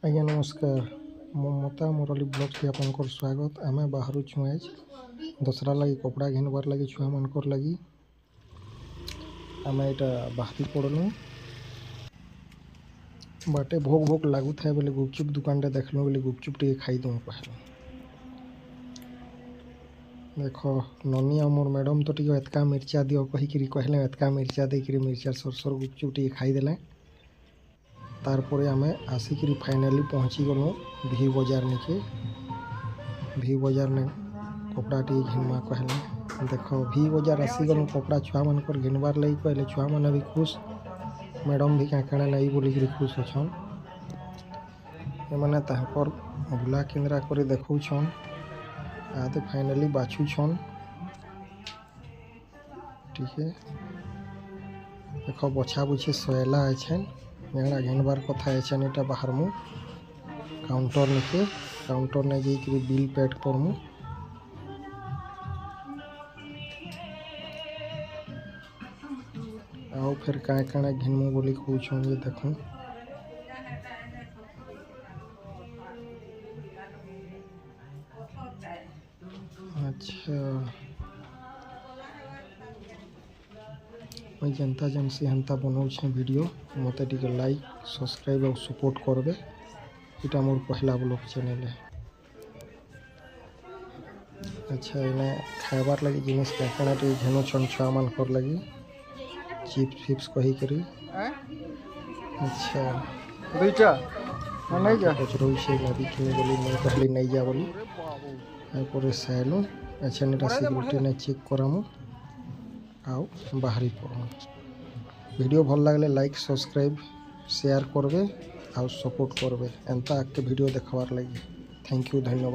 आज्ञा नमस्कार ममता मुरली ब्लॉग से आपनकर स्वागत। आम बाहर छुँ आज दसरा लगी कपड़ा घिनबार लगी छुआ मानकर लगी आम यहाँ बाहरी पड़लु बाटे भोग भोग लगू था बोले गुपचुप दुकान देखलु बोले गुपचुप टे खाईदे कहलु। देख ननी आ मोर मैडम तो टे एतका मिर्चा दियो कहीकि कहले एतका मिर्चा देकर मिर्चा सरसर गुपचुप टे खाईदे। तारपरे आम आसिक फाइनाली पहुँची गलु भी बजार निके भी बजार ने कपड़ा टे घिनमा कहले। देख भी बजार आसीगलु कपड़ा छुआ मानकर घिनबार लगी कहले छुआ मैंने भी खुश मैडम भी क्या काଣା नहीं बोलिक खुश अच्छन एमने ताकर बुला केन्द्रा कर देखौछन आते फाइनाली बाछुछन। ठीक है देख बछा बुछी सैला अच्छे यहाँ घिनबार कथा अच्छे यहाँ बाहर मु काउंटर निके काउंटर ने जाकर बिल पेड करमु। आओ फिर काँ काଣା घिनमु बोली कहूँ ये देखूँ। अच्छा मैं जनता जन से हेन्ता बनाऊे वीडियो मत लाइक सब्सक्राइब और सपोर्ट करबे। इटा मोर पहला ब्लॉग चैनल है। अच्छा इन्हें खाबार लगी जिनिस क्या घेनो छन छुआ मान कर लगी चिप्स फिप्स कही करी। अच्छा दुईटा नहीं जा कचरो से गाड़ी किने बोली नहीं कहली नहीं जा बोली तारपरे साइलु। अच्छा नेटा सिक्योरिटी ने चेक करामु आओ बाहरी पड़मु। वीडियो भल लगले लाइक सब्सक्राइब शेयर करबे और सपोर्ट करबे एंता आके वीडियो देखबार लगी। थैंक यू धन्यवाद।